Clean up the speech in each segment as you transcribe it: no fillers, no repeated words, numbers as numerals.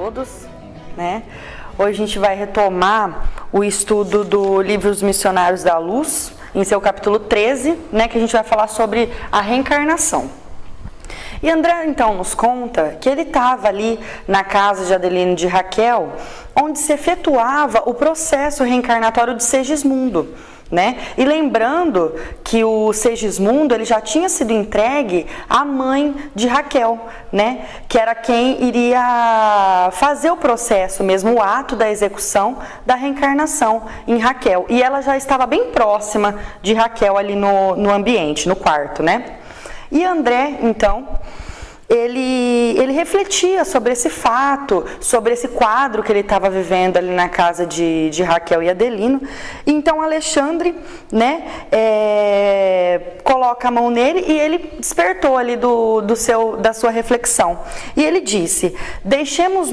todos, né? Hoje a gente vai retomar o estudo do livro Os Missionários da Luz, em seu capítulo 13, né, que a gente vai falar sobre a reencarnação. E André, então, nos conta que ele estava ali na casa de Adelino e de Raquel, onde se efetuava o processo reencarnatório de Segismundo, né? E lembrando que o Segismundo ele já tinha sido entregue à mãe de Raquel, né? Que era quem iria fazer o processo mesmo, o ato da execução da reencarnação em Raquel. E ela já estava bem próxima de Raquel ali no ambiente, no quarto, né? E André, então, ele refletia sobre esse fato, sobre esse quadro que ele estava vivendo ali na casa de Raquel e Adelino. Então Alexandre, né, coloca a mão nele e ele despertou ali da sua reflexão. E ele disse: deixemos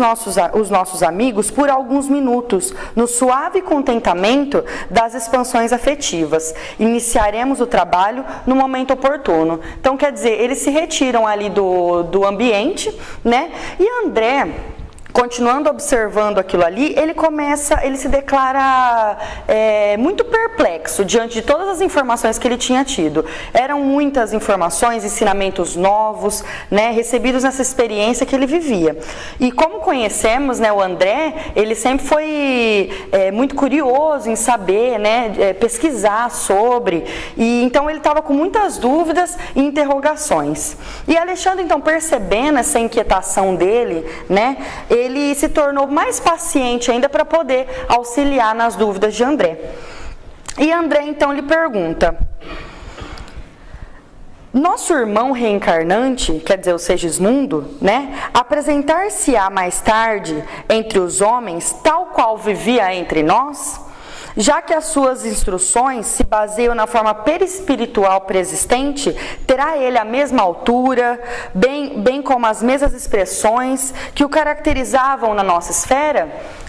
os nossos amigos por alguns minutos no suave contentamento das expansões afetivas. Iniciaremos o trabalho no momento oportuno. Então, quer dizer, eles se retiram ali do ambiente, né? E André, continuando observando aquilo ali, ele se declara muito perplexo diante de todas as informações que ele tinha tido. Eram muitas informações, ensinamentos novos, né, recebidos nessa experiência que ele vivia. E como conhecemos, né, o André, ele sempre foi muito curioso em saber, né, pesquisar sobre, e então ele estava com muitas dúvidas e interrogações. E Alexandre, então, percebendo essa inquietação dele, né, ele se tornou mais paciente ainda para poder auxiliar nas dúvidas de André. E André, então, lhe pergunta: nosso irmão reencarnante, quer dizer, o Segismundo, né, apresentar-se-á mais tarde entre os homens, tal qual vivia entre nós? Já que as suas instruções se baseiam na forma perispiritual preexistente, terá ele a mesma altura, bem como as mesmas expressões que o caracterizavam na nossa esfera?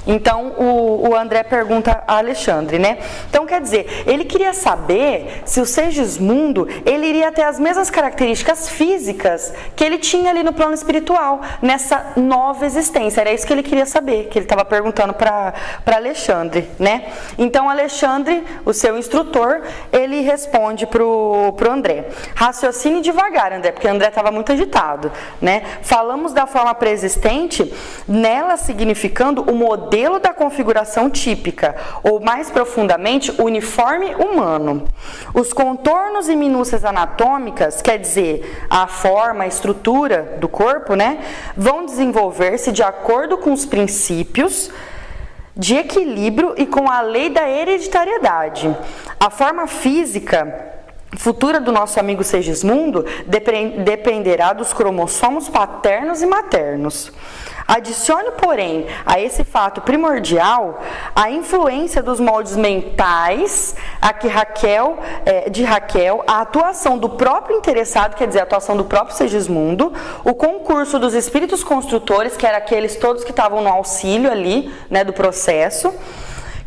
Então, o André pergunta a Alexandre, né? Então, quer dizer, ele queria saber se o Segismundo, ele iria ter as mesmas características físicas que ele tinha ali no plano espiritual, nessa nova existência. Era isso que ele queria saber, que ele estava perguntando para Alexandre, né? Então, Alexandre, o seu instrutor, ele responde pro André: raciocine devagar, André, porque André estava muito agitado, né? Falamos da forma preexistente, nela significando o modelo da configuração típica, ou mais profundamente, o uniforme humano. Os contornos e minúcias anatômicas, quer dizer, a forma, a estrutura do corpo, né, vão desenvolver-se de acordo com os princípios de equilíbrio e com a lei da hereditariedade. A forma física futura do nosso amigo Segismundo dependerá dos cromossomos paternos e maternos. Adicione, porém, a esse fato primordial a influência dos moldes mentais de Raquel, a atuação do próprio interessado, quer dizer, a atuação do próprio Segismundo, o concurso dos espíritos construtores, que eram aqueles todos que estavam no auxílio ali, né, do processo,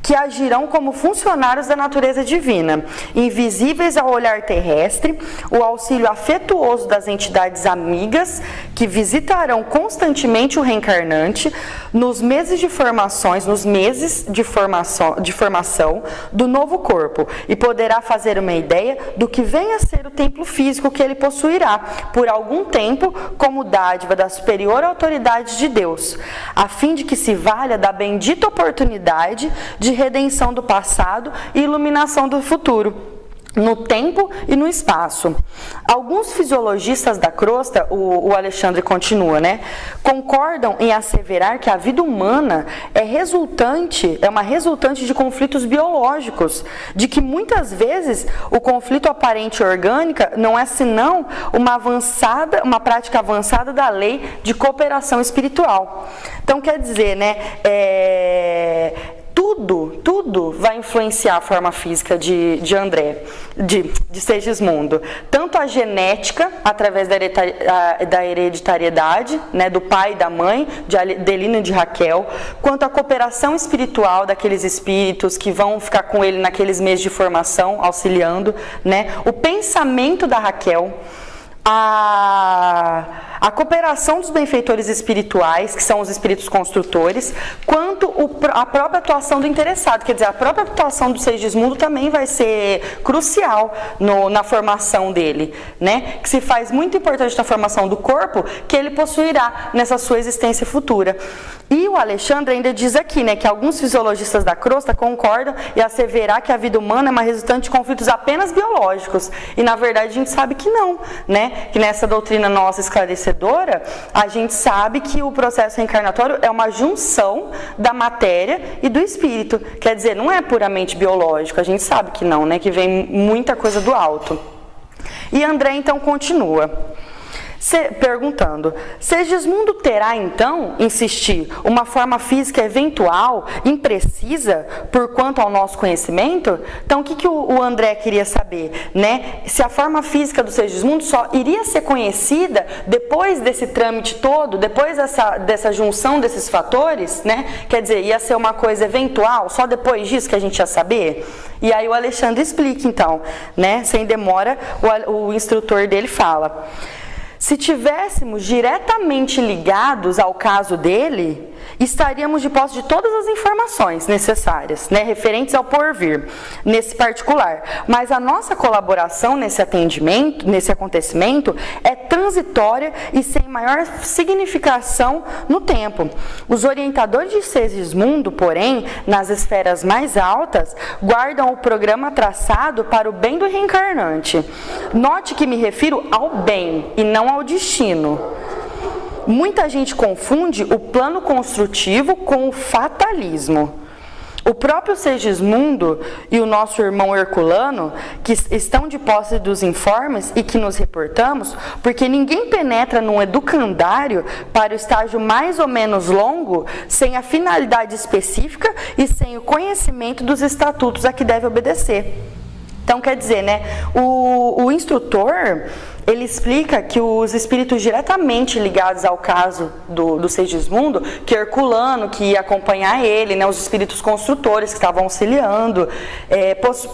que agirão como funcionários da natureza divina, invisíveis ao olhar terrestre, o auxílio afetuoso das entidades amigas, que visitarão constantemente o reencarnante nos meses de formação do novo corpo, e poderá fazer uma ideia do que venha a ser o templo físico que ele possuirá, por algum tempo, como dádiva da superior autoridade de Deus, a fim de que se valha da bendita oportunidade de redenção do passado e iluminação do futuro, no tempo e no espaço. Alguns fisiologistas da crosta, o Alexandre continua, né, concordam em asseverar que a vida humana é uma resultante de conflitos biológicos, de que muitas vezes o conflito aparente orgânica não é senão uma prática avançada da lei de cooperação espiritual. Então, quer dizer, né, tudo vai influenciar a forma física de André, de Segismundo. Tanto a genética, através da hereditariedade, né, do pai e da mãe, de Adelino e de Raquel, quanto a cooperação espiritual daqueles espíritos que vão ficar com ele naqueles meses de formação, auxiliando, né, o pensamento da Raquel, a cooperação dos benfeitores espirituais, que são os espíritos construtores, quanto a própria atuação do interessado. Quer dizer, a própria atuação do Segismundo também vai ser crucial na formação dele, né? Que se faz muito importante na formação do corpo que ele possuirá nessa sua existência futura. E o Alexandre ainda diz aqui, né, que alguns fisiologistas da crosta concordam e asseverar que a vida humana é uma resultante de conflitos apenas biológicos. E na verdade a gente sabe que não, né? Que nessa doutrina nossa esclarecedora, a gente sabe que o processo reencarnatório é uma junção da matéria e do espírito. Quer dizer, não é puramente biológico, a gente sabe que não, né? Que vem muita coisa do alto. E André então continua perguntando: Segismundo terá então, insistir, uma forma física eventual, imprecisa, por quanto ao nosso conhecimento? Então o que o André queria saber, né? Se a forma física do Segismundo só iria ser conhecida depois desse trâmite todo, depois dessa junção desses fatores, né? Quer dizer, ia ser uma coisa eventual, só depois disso que a gente ia saber? E aí o Alexandre explica então, né? Sem demora, o instrutor dele fala: se tivéssemos diretamente ligados ao caso dele, estaríamos de posse de todas as informações necessárias, né, referentes ao porvir, nesse particular. Mas a nossa colaboração nesse acontecimento, é transitória e sem maior significação no tempo. Os orientadores de Segismundo, porém, nas esferas mais altas, guardam o programa traçado para o bem do reencarnante. Note que me refiro ao bem e não ao destino. Muita gente confunde o plano construtivo com o fatalismo. O próprio Segismundo e o nosso irmão Herculano, que estão de posse dos informes e que nos reportamos, porque ninguém penetra num educandário para o estágio mais ou menos longo sem a finalidade específica e sem o conhecimento dos estatutos a que deve obedecer. Então, quer dizer, né, o instrutor, ele explica que os espíritos diretamente ligados ao caso do Segismundo, que Herculano, que ia acompanhar ele, né, os espíritos construtores que estavam auxiliando,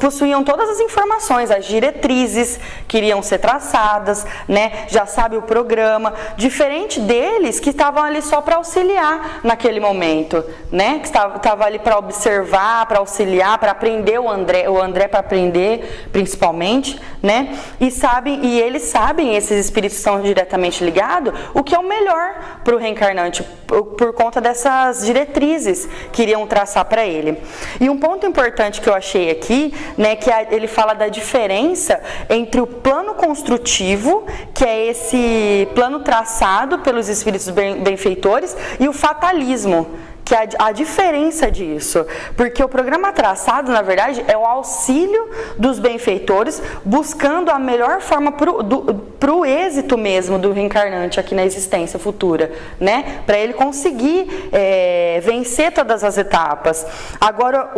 possuíam todas as informações, as diretrizes que iriam ser traçadas, né, já sabe o programa, diferente deles que estavam ali só para auxiliar naquele momento, né, que estava ali para observar, para auxiliar, para aprender o André para aprender, principalmente, né, e eles sabem, esses espíritos estão diretamente ligados, o que é o melhor para o reencarnante, por conta dessas diretrizes que iriam traçar para ele. E um ponto importante que eu achei aqui, né, que ele fala da diferença entre o plano construtivo, que é esse plano traçado pelos espíritos benfeitores, e o fatalismo, que é a diferença disso, porque o programa traçado, na verdade, é o auxílio dos benfeitores, buscando a melhor forma para o êxito mesmo do reencarnante aqui na existência futura, né? Para ele conseguir vencer todas as etapas. Agora,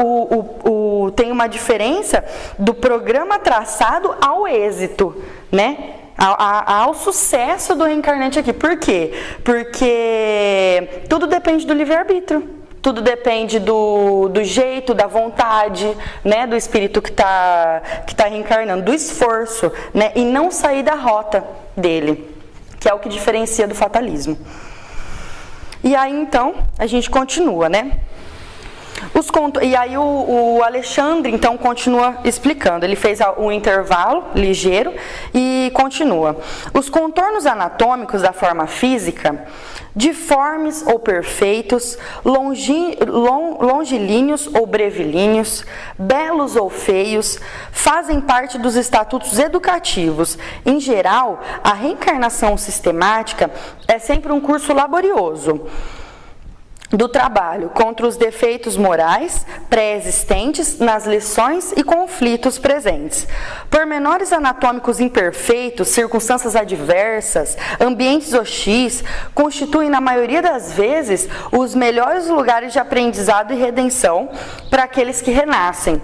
tem uma diferença do programa traçado ao êxito, né? Ao sucesso do reencarnante aqui. Por quê? Porque tudo depende do livre-arbítrio. Tudo depende do jeito, da vontade, né, do espírito que tá reencarnando, do esforço, né, e não sair da rota dele, que é o que diferencia do fatalismo. E aí, então, a gente continua, né? E aí o Alexandre, então, continua explicando. Ele fez um intervalo ligeiro e continua. Os contornos anatômicos da forma física, difformes ou perfeitos, longilíneos ou brevilíneos, belos ou feios, fazem parte dos estatutos educativos. Em geral, a reencarnação sistemática é sempre um curso laborioso do trabalho contra os defeitos morais pré-existentes nas lições e conflitos presentes. Pormenores anatômicos imperfeitos, circunstâncias adversas, ambientes hostis, constituem na maioria das vezes os melhores lugares de aprendizado e redenção para aqueles que renascem.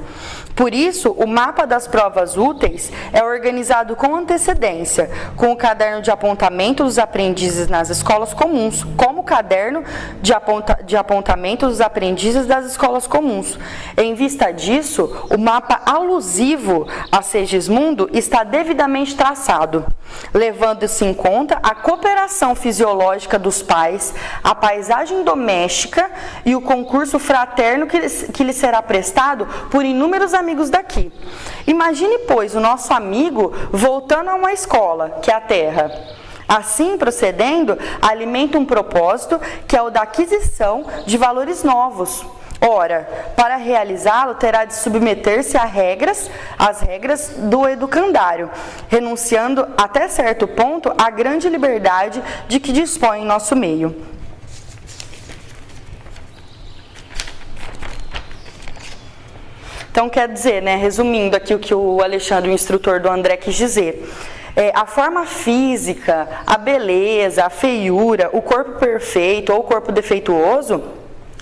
Por isso, o mapa das provas úteis é organizado com antecedência, com o caderno de apontamento dos aprendizes nas escolas comuns, como o caderno de apontamento dos aprendizes das escolas comuns. Em vista disso, o mapa alusivo a Segismundo está devidamente traçado, levando-se em conta a cooperação fisiológica dos pais, a paisagem doméstica e o concurso fraterno que lhe será prestado por inúmeros amigos daqui. Imagine, pois, o nosso amigo voltando a uma escola, que é a Terra. Assim, procedendo, alimenta um propósito que é o da aquisição de valores novos. Ora, para realizá-lo, terá de submeter-se às regras do educandário, renunciando até certo ponto à grande liberdade de que dispõe em nosso meio. Então, quer dizer, né, resumindo aqui o que o Alexandre, o instrutor do André, quis dizer, a forma física, a beleza, a feiura, o corpo perfeito ou o corpo defeituoso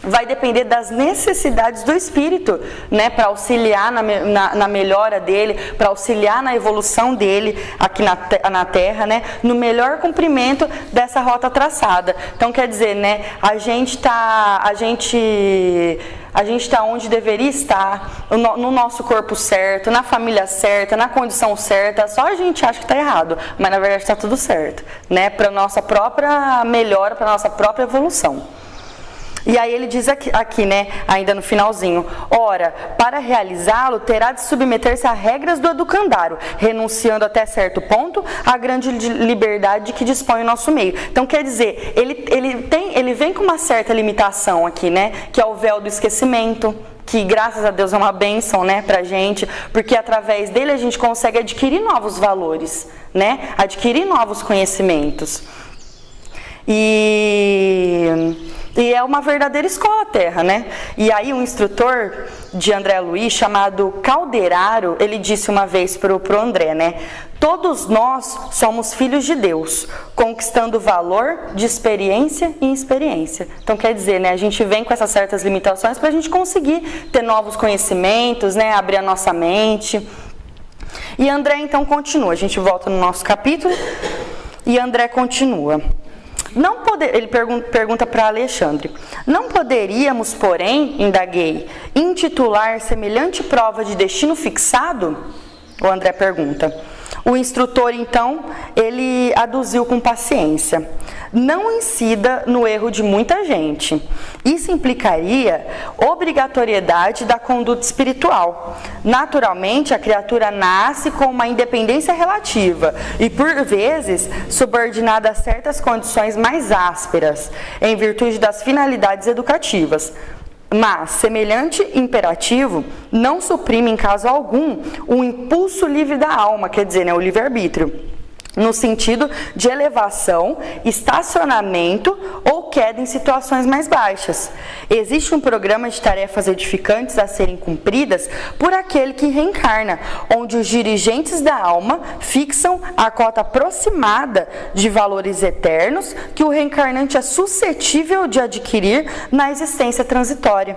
vai depender das necessidades do espírito, né, para auxiliar na melhora dele, para auxiliar na evolução dele aqui na Terra, né, no melhor cumprimento dessa rota traçada. Então, quer dizer, né, a gente está onde deveria estar, no nosso corpo certo, na família certa, na condição certa, só a gente acha que está errado, mas na verdade está tudo certo, né, para a nossa própria melhora, para a nossa própria evolução. E aí ele diz aqui, né, ainda no finalzinho, ora, para realizá-lo, terá de submeter-se a regras do educandário, renunciando até certo ponto à grande liberdade que dispõe o nosso meio. Então, quer dizer, ele vem com uma certa limitação aqui, né, que é o véu do esquecimento, que graças a Deus é uma bênção, né, pra gente, porque através dele a gente consegue adquirir novos valores, né, adquirir novos conhecimentos. E é uma verdadeira escola Terra, né? E aí um instrutor de André Luiz, chamado Calderaro, ele disse uma vez pro André, né? Todos nós somos filhos de Deus, conquistando valor de experiência em experiência. Então quer dizer, né? A gente vem com essas certas limitações para a gente conseguir ter novos conhecimentos, né? Abrir a nossa mente. E André então continua, a gente volta no nosso capítulo e André continua. Ele pergunta para Alexandre, não poderíamos, porém, indaguei, intitular semelhante prova de destino fixado? O André pergunta. O instrutor, então, ele aduziu com paciência. Não incida no erro de muita gente. Isso implicaria obrigatoriedade da conduta espiritual. Naturalmente, a criatura nasce com uma independência relativa e, por vezes, subordinada a certas condições mais ásperas, em virtude das finalidades educativas. Mas, semelhante imperativo não suprime em caso algum o impulso livre da alma, quer dizer, né, o livre-arbítrio, no sentido de elevação, estacionamento ou queda em situações mais baixas. Existe um programa de tarefas edificantes a serem cumpridas por aquele que reencarna, onde os dirigentes da alma fixam a cota aproximada de valores eternos que o reencarnante é suscetível de adquirir na existência transitória.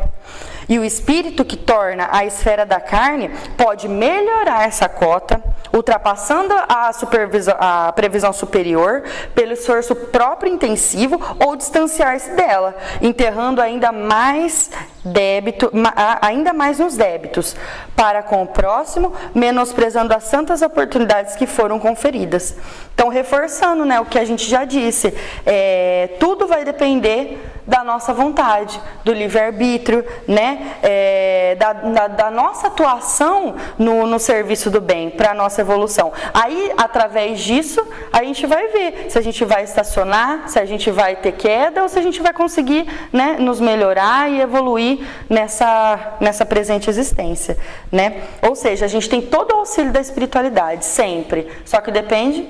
E o espírito que torna a esfera da carne pode melhorar essa cota, ultrapassando a previsão superior pelo esforço próprio intensivo ou distanciar-se dela, enterrando ainda mais nos débitos, para com o próximo, menosprezando as santas oportunidades que foram conferidas. Então, reforçando, né, o que a gente já disse, tudo vai depender da nossa vontade, do livre-arbítrio, né, da nossa atuação no serviço do bem, para a nossa evolução. Aí, através disso, a gente vai ver se a gente vai estacionar, se a gente vai ter queda ou se a gente vai conseguir, né, nos melhorar e evoluir nessa presente existência, né? Ou seja, a gente tem todo o auxílio da espiritualidade, sempre, só que depende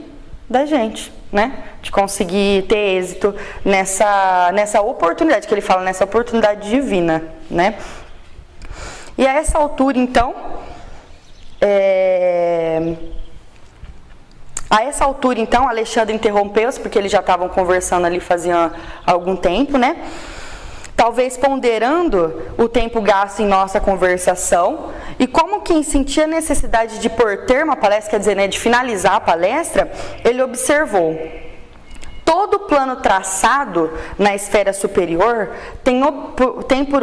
da gente, né? De conseguir ter êxito nessa oportunidade, que ele fala, nessa oportunidade divina, né? E a essa altura, então, Alexandre interrompeu-se, porque eles já estavam conversando ali fazia algum tempo, né? Talvez ponderando o tempo gasto em nossa conversação, e como quem sentia a necessidade de pôr termo à palestra, quer dizer, né, de finalizar a palestra, ele observou. Todo todo plano traçado na esfera superior tem por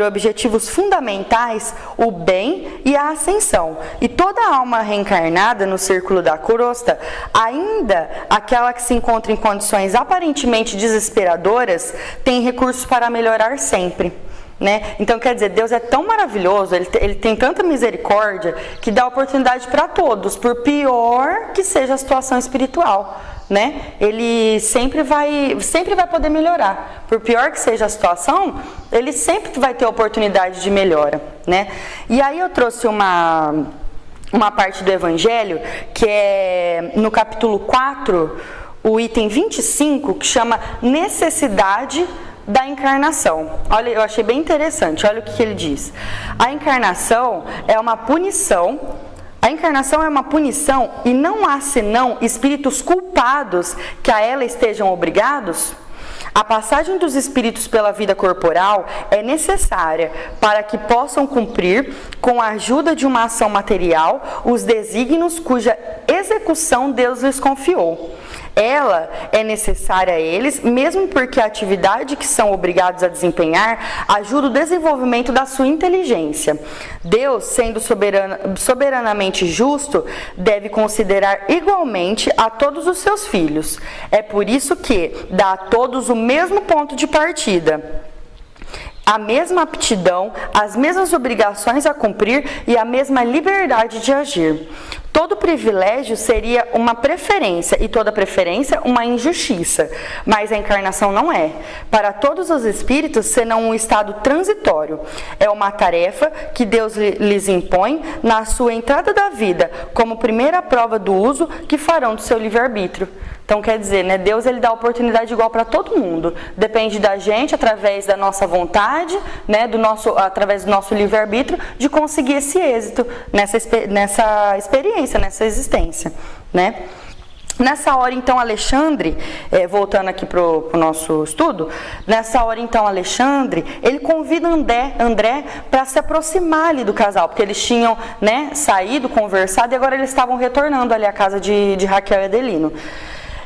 objetivos fundamentais o bem e a ascensão. E toda alma reencarnada no círculo da crosta, ainda aquela que se encontra em condições aparentemente desesperadoras, tem recursos para melhorar sempre. Né? Então, quer dizer, Deus é tão maravilhoso, ele tem tanta misericórdia, que dá oportunidade para todos, por pior que seja a situação espiritual. Né? Ele sempre vai poder melhorar. Por pior que seja a situação, ele sempre vai ter oportunidade de melhora. Né? E aí eu trouxe uma parte do Evangelho, que é no capítulo 4, o item 25, que chama necessidade da encarnação. Olha, eu achei bem interessante, olha o que ele diz. A encarnação é uma punição. A encarnação é uma punição e não há senão espíritos culpados que a ela estejam obrigados. A passagem dos espíritos pela vida corporal é necessária para que possam cumprir, com a ajuda de uma ação material, os desígnios cuja execução Deus lhes confiou. Ela é necessária a eles, mesmo porque a atividade que são obrigados a desempenhar ajuda o desenvolvimento da sua inteligência. Deus, sendo soberanamente justo, deve considerar igualmente a todos os seus filhos. É por isso que dá a todos o mesmo ponto de partida, a mesma aptidão, as mesmas obrigações a cumprir e a mesma liberdade de agir. Todo privilégio seria uma preferência e toda preferência uma injustiça, mas a encarnação não é. Para todos os espíritos, senão um estado transitório. É uma tarefa que Deus lhes impõe na sua entrada da vida, como primeira prova do uso que farão do seu livre-arbítrio. Então, quer dizer, né, Deus ele dá oportunidade igual para todo mundo. Depende da gente, através da nossa vontade, né, através do nosso livre-arbítrio, de conseguir esse êxito nessa experiência, nessa existência. Né? Nessa hora, então, Alexandre, voltando aqui para o nosso estudo, nessa hora, então, Alexandre, ele convida André para se aproximar ali do casal, porque eles tinham, né, saído, conversado, e agora eles estavam retornando ali à casa de Raquel e Adelino.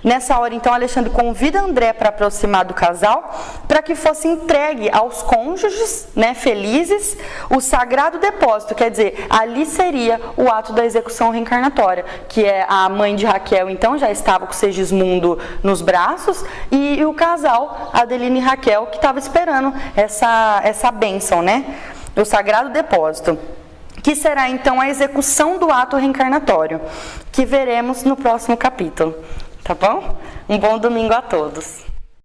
Nessa hora, então, Alexandre convida André para aproximar do casal, para que fosse entregue aos cônjuges, né, felizes, o sagrado depósito, quer dizer, ali seria o ato da execução reencarnatória, que é a mãe de Raquel, então, já estava com Segismundo nos braços, e o casal, Adelino e Raquel, que estava esperando essa bênção, né, o sagrado depósito, que será, então, a execução do ato reencarnatório, que veremos no próximo capítulo. Tá bom? Um bom domingo a todos.